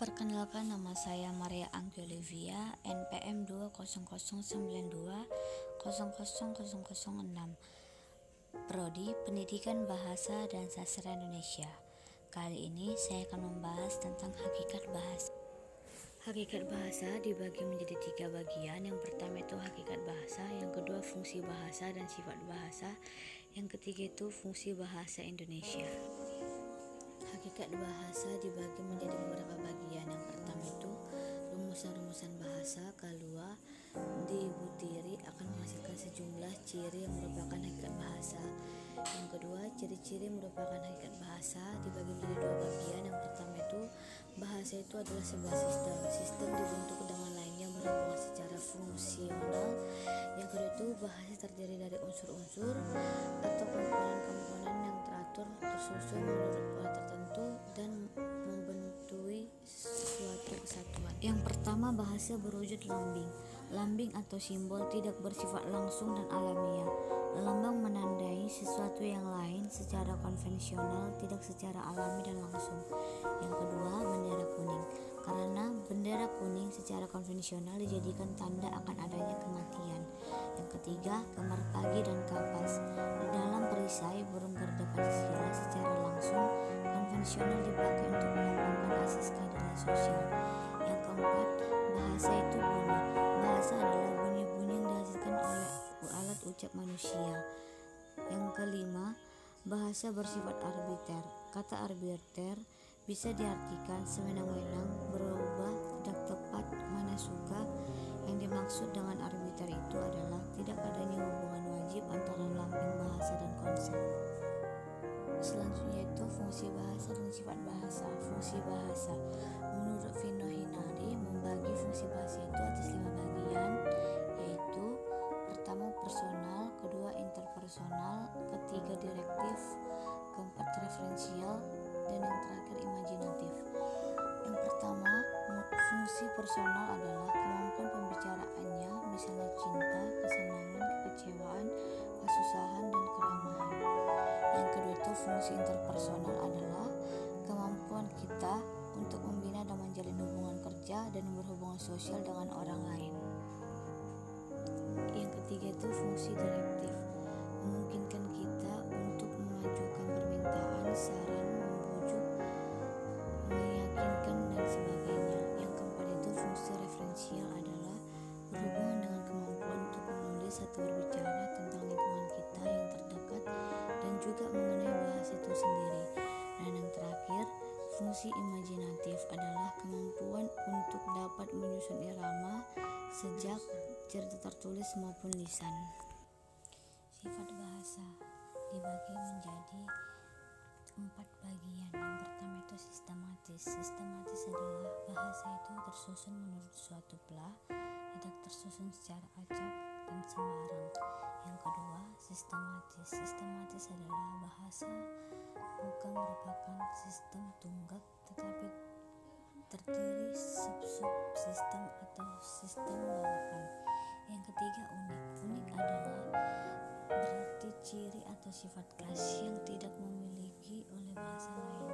Perkenalkan, nama saya Maria Anggi Olivia, NPM 20092000006, Prodi Pendidikan Bahasa dan Sastra Indonesia. Kali ini saya akan membahas tentang hakikat bahasa. Hakikat bahasa dibagi menjadi 3 bagian. Yang pertama itu hakikat bahasa, yang kedua fungsi bahasa dan sifat bahasa, yang ketiga itu fungsi bahasa Indonesia. Hakikat bahasa dibagi menjadi beberapa bagian. Yang pertama itu rumusan-rumusan bahasa. Kalua dibutiri akan menghasilkan sejumlah ciri yang merupakan hakikat bahasa. Yang kedua, ciri-ciri merupakan hakikat bahasa dibagi menjadi 2 bagian. Yang pertama itu bahasa itu adalah sebuah sistem. Sistem dibentuk dengan lainnya berhubungan secara fungsional. Yang kedua itu bahasa terdiri dari unsur-unsur atau komponen-komponen yang teratur tersusun menurut pola tertentu dan membentui suatu kesatuan. Yang pertama, bahasa berwujud lambing. Lambing atau simbol tidak bersifat langsung dan alamiah. Lambang menandai sesuatu yang lain secara konvensional, tidak secara alami dan langsung. Yang kedua, bendera kuning. Karena bendera kuning secara konvensional dijadikan tanda akan adanya kematian. Yang ketiga, kamar pagi dan kapas. Di dalam perisai burung Garuda Pancasila secara langsung konvensional dipakai untuk melambangkan asas keadilan sosial. Yang keempat, bahasa itu bunyi. Bahasa adalah bunyi-bunyi yang dihasilkan oleh alat ucap manusia. Yang kelima, bahasa bersifat arbiter. Kata arbiter bisa diartikan sewenang-wenang, berubah, tidak tepat, mana suka. Yang dimaksud dengan arbiter itu adalah tidak adanya hubungan wajib antara lambing bahasa dan konsep. Selanjutnya itu fungsi bahasa dan sifat bahasa. Fungsi bahasa menurut Vino Hinari membagi fungsi bahasa itu atas 5 bagian, yaitu pertama personal, kedua interpersonal, ketiga direktif, keempat referensial, dan yang terakhir imajinatif. Yang pertama, fungsi personal adalah kemampuan pembicaraannya, misalnya cinta, kesenangan, kekecewaan, kesusahan, dan keramahan. Yang kedua itu fungsi interpersonal adalah kemampuan kita untuk membina dan menjalin hubungan kerja dan berhubungan sosial dengan orang lain. Yang ketiga itu fungsi direktif, memungkinkan kita untuk mengajukan permintaan, saran, membujuk, meyakinkan, dan sebagainya. Yang keempat itu fungsi referensial adalah berhubungan dengan kemampuan untuk menulis atau berbicara tentang lingkungan kita yang terdekat dan juga mengenai bahasa itu sendiri. Dan yang terakhir, fungsi imajinatif adalah kemampuan untuk dapat menyusun irama sejak cerita tertulis maupun lisan. Sifat bahasa dibagi menjadi 4 bagian. Yang pertama itu sistematis. Sistematis adalah bahasa itu tersusun menurut suatu pola, tidak tersusun secara acak dan sembarang. Yang kedua, sistematis. Sistematis adalah bahasa bukan merupakan sistem tunggak, tetapi terdiri sub-sistem atau sistem bawahan. Yang ketiga, unik. Unik adalah berarti ciri atau sifat khas yang tidak memiliki oleh bahasa lain.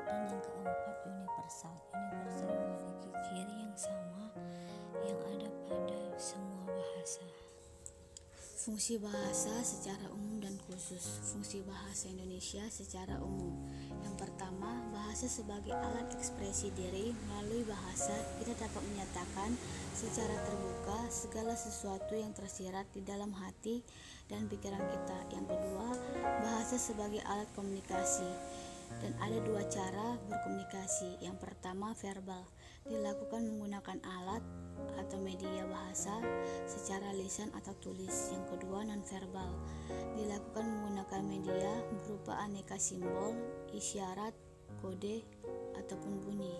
Dan yang keempat, universal. Universal memiliki ciri yang sama yang ada pada semua bahasa. Fungsi bahasa secara umum dan khusus. Fungsi bahasa Indonesia secara umum. Yang pertama, bahasa sebagai alat ekspresi diri. Melalui bahasa, kita dapat menyatakan secara terbuka segala sesuatu yang tersirat di dalam hati dan pikiran kita. Yang kedua, bahasa sebagai alat komunikasi. Dan ada 2 cara berkomunikasi. Yang pertama, verbal, dilakukan menggunakan alat atau media bahasa secara lisan atau tulis. Yang kedua, nonverbal, dilakukan menggunakan media berupa aneka simbol, isyarat, kode, ataupun bunyi.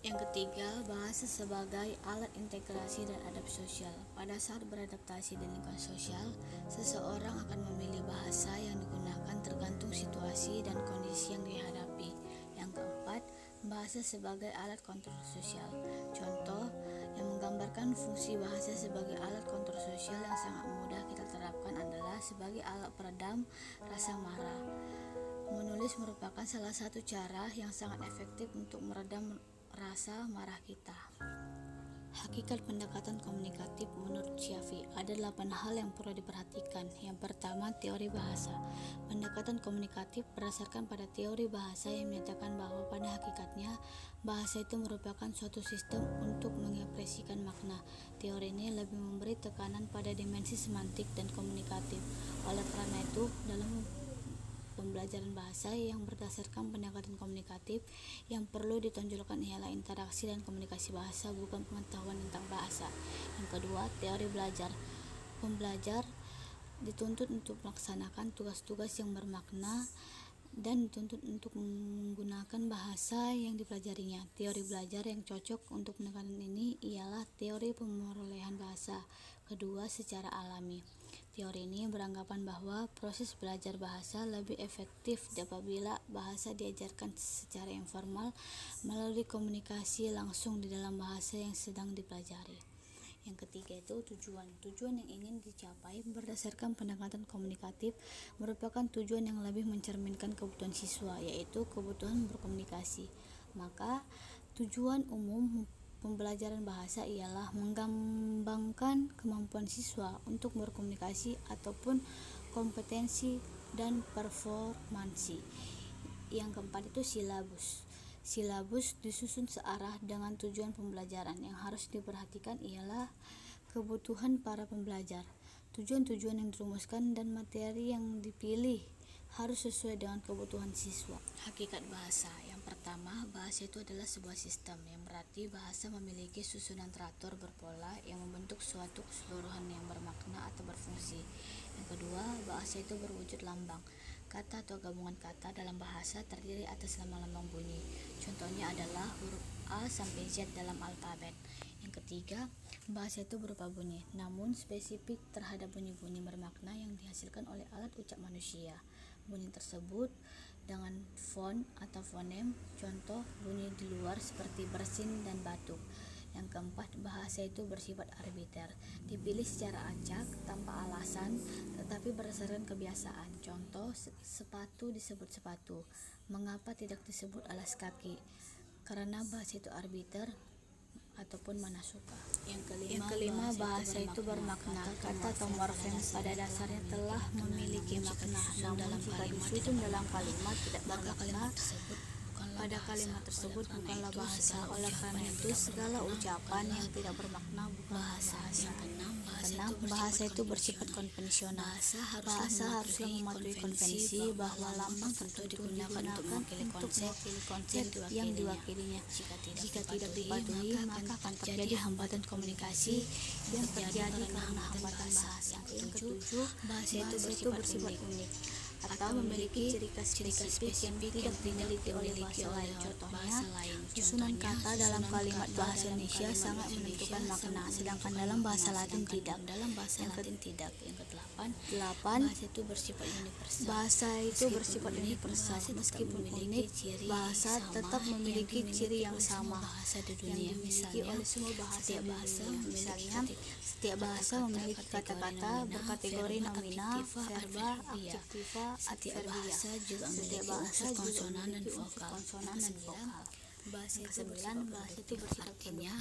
Yang ketiga, bahasa sebagai alat integrasi dan adaptasi sosial. Pada saat beradaptasi di lingkungan sosial, seseorang akan memilih bahasa yang digunakan tergantung situasi dan kondisi yang dihadapi. Yang keempat, bahasa sebagai alat kontrol sosial. Contoh yang menggambarkan fungsi bahasa sebagai alat kontrol sosial yang sangat mudah kita terapkan adalah sebagai alat peredam rasa marah. Menulis merupakan salah satu cara yang sangat efektif untuk meredam rasa marah kita. Hakikat pendekatan komunikatif menurut Syafi ada 8 hal yang perlu diperhatikan. Yang pertama, teori bahasa. Pendekatan komunikatif berdasarkan pada teori bahasa yang menyatakan bahwa pada hakikatnya bahasa itu merupakan suatu sistem untuk mengekspresikan makna. Teori ini lebih memberi tekanan pada dimensi semantik dan komunikatif. Oleh karena itu, dalam pembelajaran bahasa yang berdasarkan pendekatan komunikatif, yang perlu ditonjolkan ialah interaksi dan komunikasi bahasa, bukan pengetahuan tentang bahasa. Yang kedua, teori belajar. Pembelajar dituntut untuk melaksanakan tugas-tugas yang bermakna dan dituntut untuk menggunakan bahasa yang dipelajarinya. Teori belajar yang cocok untuk pendekatan ini ialah teori pemerolehan bahasa. Kedua, secara alami. Teori ini beranggapan bahwa proses belajar bahasa lebih efektif apabila bahasa diajarkan secara informal melalui komunikasi langsung di dalam bahasa yang sedang dipelajari. Yang ketiga itu tujuan. Tujuan yang ingin dicapai berdasarkan pendekatan komunikatif merupakan tujuan yang lebih mencerminkan kebutuhan siswa, yaitu kebutuhan berkomunikasi. Maka tujuan umum pembelajaran bahasa ialah mengembangkan kemampuan siswa untuk berkomunikasi ataupun kompetensi dan performansi. Yang keempat itu silabus. Silabus disusun searah dengan tujuan pembelajaran. Yang harus diperhatikan ialah kebutuhan para pembelajar, tujuan-tujuan yang dirumuskan dan materi yang dipilih harus sesuai dengan kebutuhan siswa. Hakikat bahasa. Yang pertama, bahasa itu adalah sebuah sistem, yang berarti bahasa memiliki susunan teratur berpola yang membentuk suatu keseluruhan yang bermakna atau berfungsi. Yang kedua, bahasa itu berwujud lambang. Kata atau gabungan kata dalam bahasa terdiri atas lambang-lambang bunyi. Contohnya adalah huruf A sampai Z dalam alfabet. Yang ketiga, bahasa itu berupa bunyi, namun spesifik terhadap bunyi-bunyi bermakna yang dihasilkan oleh alat ucap manusia. Bunyi tersebut dengan font atau fonem, contoh bunyi di luar seperti bersin dan batuk. Yang keempat, bahasa itu bersifat arbiter, dipilih secara acak tanpa alasan tetapi berdasarkan kebiasaan. Contoh, sepatu disebut sepatu, mengapa tidak disebut alas kaki? Karena bahasa itu arbiter ataupun mana suka. Yang kelima, bahasa itu bermakna. Kata atau morfem pada dasarnya telah memiliki makna, namun jika disusun dalam kalimat tidak bermakna, pada kalimat tersebut bukanlah bahasa. Oleh karena itu, segala ucapan yang tidak bermakna bukan bahasa. Yang keenam, bahasa itu bersifat konvensional. Bahasa haruslah mematuhi konvensi bahwa lambang tentu digunakan untuk mewakili konsep yang diwakilinya. Jika tidak dipatuhi, maka akan terjadi hambatan komunikasi yang terjadi karena hambatan bahasa. Yang ketujuh, bahasa itu bersifat unik atau memiliki ciri khas spesifik yang tidak dimiliki oleh bahasa lain. Contohnya, susunan kata dalam kalimat bahasa Indonesia sangat menentukan makna, sedangkan dalam bahasa Latin tidak. Yang kedelapan, bahasa itu bersifat universal. Bahasa itu bersifat universal. Meskipun unik, bahasa tetap memiliki ciri yang sama yang dimiliki oleh semua bahasa. Misalnya, setiap bahasa memiliki kata-kata berkategori nominal, verba, adjektiva, Setiap bahasa juga memiliki unsur konsonan dan vokal. Yang kesembilan, bahasa itu bersifat Artinya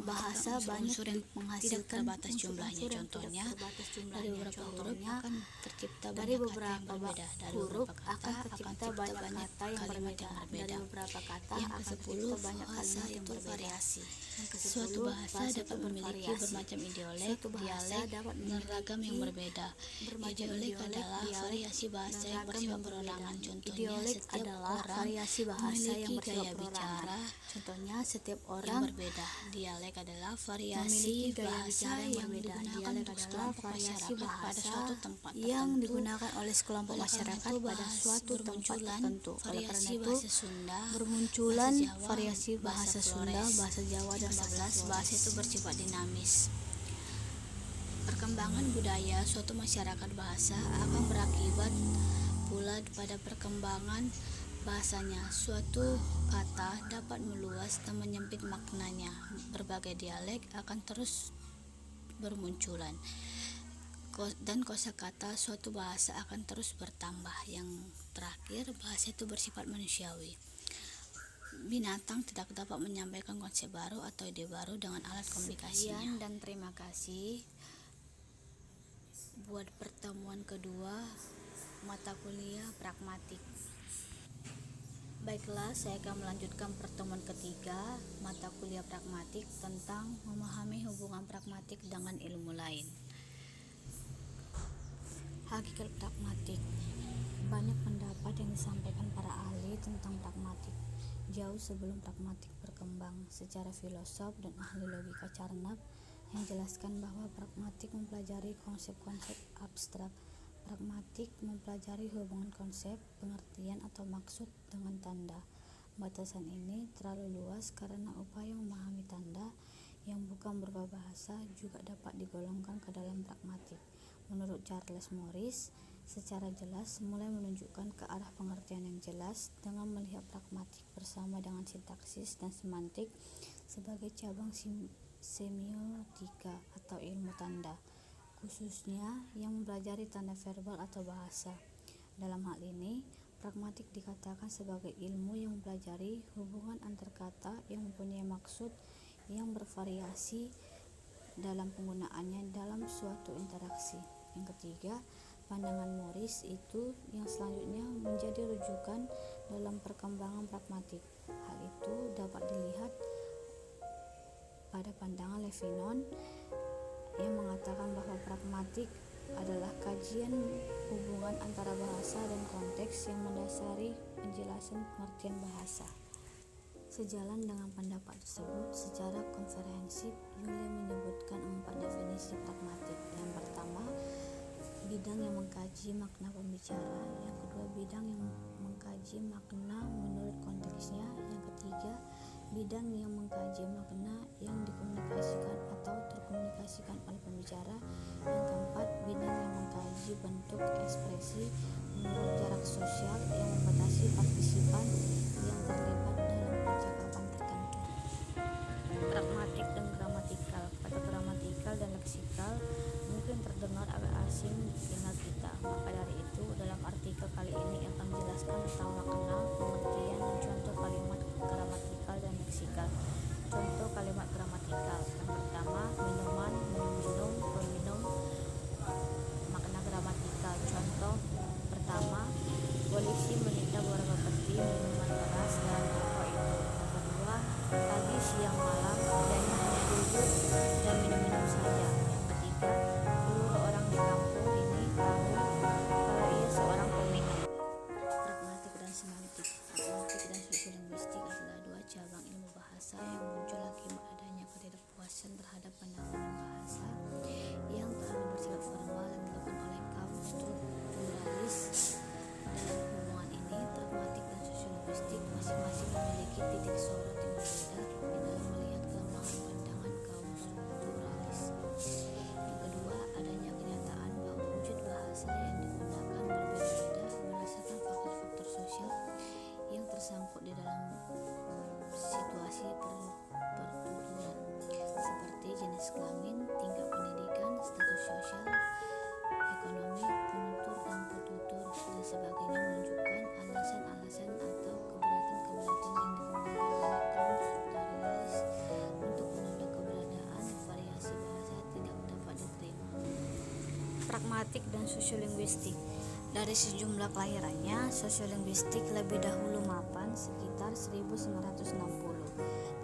bahasa banyak unsur yang tidak menghasilkan terbatas jumlahnya. Contohnya, dari beberapa huruf akan tercipta dari banyak kata beberapa yang berbeda. Dari huruf beberapa akan kata tercipta banyak kata yang kalimat berbeda. yang Dari berbeda. beberapa kata Yang akan ke-10, tercipta banyak bahasa kalimat yang itu berbeda. variasi. Yang ke-10, Suatu bahasa dapat memiliki bervariasi. bermacam ideolek, Suatu bahasa dialek, dapat dan ragam yang memiliki berbeda. bermacam Ideolek ideolek, adalah dialek, variasi bahasa dan yang ragam bersifat yang berbeda. perorangan. Contohnya, Ideolek setiap adalah orang variasi bahasa yang memiliki bersifat gaya perorangan. bicara Contohnya, setiap yang orang berbeda. Dialek adalah memiliki variasi gaya bahasa bicara yang yang berbeda. digunakan Dialek untuk adalah sekelompok variasi masyarakat pada bahasa suatu tempat yang tertentu. digunakan oleh sekelompok Oleh karena masyarakat itu, pada suatu tempat bermunculan tertentu. Oleh karena variasi itu, bahasa Sunda, bermunculan bahasa Jawa, variasi bahasa Sunda, Flores. bahasa Jawa, dan Yang bahasa 11, Flores. bahasa itu bersifat dinamis. Perkembangan budaya suatu masyarakat bahasa akan berakibat pula pada perkembangan bahasanya. Suatu kata dapat meluas dan menyempit maknanya. Berbagai dialek akan terus bermunculan, dan kosakata suatu bahasa akan terus bertambah. Yang terakhir, bahasa itu bersifat manusiawi. binatang tidak dapat menyampaikan konsep baru atau ide baru dengan alat komunikasinya. Sekian dan terima kasih buat pertemuan kedua mata kuliah pragmatik. Baiklah, saya akan melanjutkan pertemuan ketiga mata kuliah pragmatik tentang memahami hubungan pragmatik dengan ilmu lain. Hakikat pragmatik. Banyak pendapat yang disampaikan para ahli tentang pragmatik. Jauh sebelum pragmatik berkembang, secara filosof dan ahli logika Carnap yang jelaskan bahwa pragmatik mempelajari konsep-konsep abstrak. Pragmatik mempelajari hubungan konsep, pengertian atau maksud dengan tanda. Batasan ini terlalu luas karena upaya memahami tanda yang bukan berupa bahasa juga dapat digolongkan ke dalam pragmatik. Menurut Charles Morris, secara jelas mulai menunjukkan ke arah pengertian yang jelas dengan melihat pragmatik bersama dengan sintaksis dan semantik sebagai cabang semiotika atau ilmu tanda, khususnya yang mempelajari tanda verbal atau bahasa. Dalam hal ini, pragmatik dikatakan sebagai ilmu yang mempelajari hubungan antar kata yang mempunyai maksud yang bervariasi dalam penggunaannya dalam suatu interaksi. Yang ketiga, pandangan Morris itu yang selanjutnya menjadi rujukan dalam perkembangan pragmatik. Hal itu dapat dilihat pada pandangan Levinon yang mengatakan bahwa pragmatik adalah kajian hubungan antara bahasa dan konteks yang mendasari penjelasan pengertian bahasa. Sejalan dengan pendapat tersebut, secara komprehensif, Yulia menyebutkan 4 definisi pragmatik. Yang pertama, bidang yang mengkaji makna pembicara. Yang kedua, bidang yang mengkaji makna menurut konteksnya. Yang ketiga, bidang yang mengkaji makna yang dikomunikasikan atau terkomunikasikan oleh pembicara. Yang keempat, bidang yang mengkaji bentuk ekspresi menurut jarak sosial yang membatasi partisipan yang terlibat dalam percakapan tertentu. Pragmatik dan gramatikal. Kata gramatikal dan leksikal mungkin terdengar agak asing di telinga kita. Maka dari itu, dalam artikel kali ini akan menjelaskan tentang makna, pengertian, dan contoh kalimat gramatikal dan leksikal. Contoh kalimat gramatikal. Yang pertama, minuman, minum-minum, peminum. Makna gramatikal. Contoh pertama, polisi menyita beberapa peti minuman keras dalam toko itu. Yang kedua, pagi, siang, malam, adanya hanya duduk dan minum-minum saja. Yang ketiga, seluruh orang di kampung ini tahu kalau ia seorang peminum. Pragmatik dan semantik. Pragmatik dan sosiolinguistik adalah 2 cabang ilmu bahasa yang muncul akibat adanya ketidakpuasan terhadap penanganan bahasa yang terlalu bersifat formal dan dilakukan oleh kaum strukturalis. Dalam hubungan ini, pragmatik dan sosiolinguistik masing-masing memiliki titik sorot yang berbeda di dalam melihat kelemahan pandangan kaum strukturalis. Yang kedua, adanya kenyataan bahwa wujud bahasa yang digunakan berbeda-beda berdasarkan faktor-faktor sosial yang tersangkut di dalam situasi pertuturan, seperti jenis kelamin, tingkat pendidikan, status sosial, ekonomi, penutur dan petutur, dan sebagainya, menunjukkan alasan-alasan atau keberatan-keberatan yang dikemukakan oleh kaum strukturalis untuk menolak keberadaan variasi bahasa tidak dapat diterima. Pragmatik dan sosiolinguistik. Dari sejumlah kelahirannya, sosiolinguistik lebih dahulu mapan sekitar 1960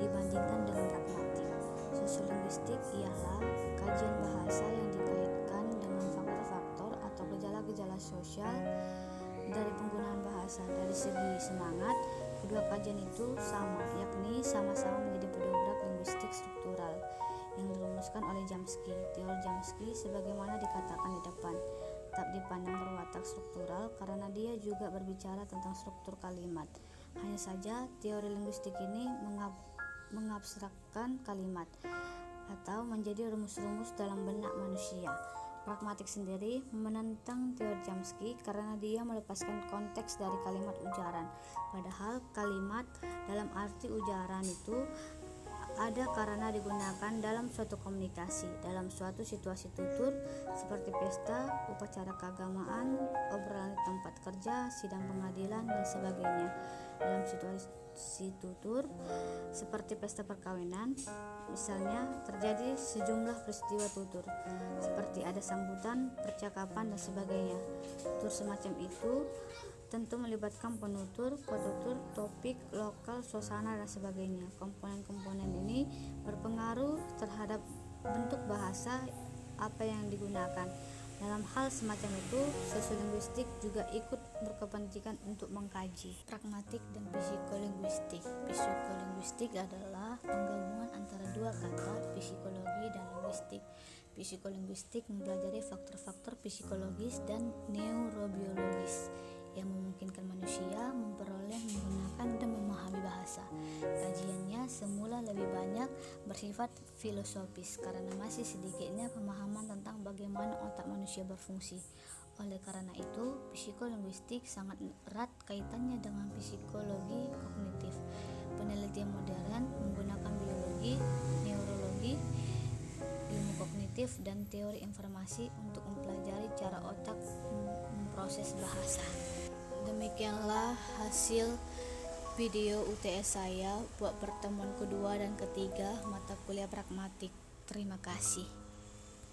dibandingkan dengan pragmatik. Sosiolinguistik ialah kajian bahasa yang dikaitkan dengan faktor-faktor atau gejala-gejala sosial dari penggunaan bahasa. Dari segi semangat, kedua kajian itu sama, yakni sama-sama menjadi pedobrak linguistik struktural yang dirumuskan oleh Chomsky. Teori Chomsky, sebagaimana dikatakan di depan, tetap dipandang berwatak struktural karena dia juga berbicara tentang struktur kalimat. Hanya saja teori linguistik ini mengabstrakkan kalimat atau menjadi rumus-rumus dalam benak manusia. Pragmatik sendiri menentang teori Chomsky karena dia melepaskan konteks dari kalimat ujaran. Padahal kalimat dalam arti ujaran itu ada karena digunakan dalam suatu komunikasi, dalam suatu situasi tutur seperti pesta, upacara keagamaan, obrolan di tempat kerja, sidang pengadilan, dan sebagainya. Dalam situasi tutur seperti pesta perkawinan, misalnya terjadi sejumlah peristiwa tutur seperti ada sambutan, percakapan, dan sebagainya. Tutur semacam itu tentu melibatkan penutur, petutur, topik, lokal, suasana, dan sebagainya. Komponen-komponen ini berpengaruh terhadap bentuk bahasa apa yang digunakan. Dalam hal semacam itu, sosiolinguistik juga ikut berkepentingan untuk mengkaji. Pragmatik dan psikolinguistik. Psikolinguistik adalah penggabungan antara dua kata, psikologi dan linguistik. Psikolinguistik mempelajari faktor-faktor psikologis dan neurobiologis yang memungkinkan manusia memperoleh, menggunakan, dan memahami bahasa. Kajiannya semula lebih banyak bersifat filosofis karena masih sedikitnya pemahaman tentang bagaimana otak manusia berfungsi. Oleh karena itu, psikolinguistik sangat erat kaitannya dengan psikologi kognitif. Penelitian modern menggunakan biologi, neurologi, ilmu kognitif, dan teori informasi untuk mempelajari cara otak memproses bahasa. Demikianlah hasil video UTS saya buat pertemuan kedua dan ketiga mata kuliah pragmatik. Terima kasih.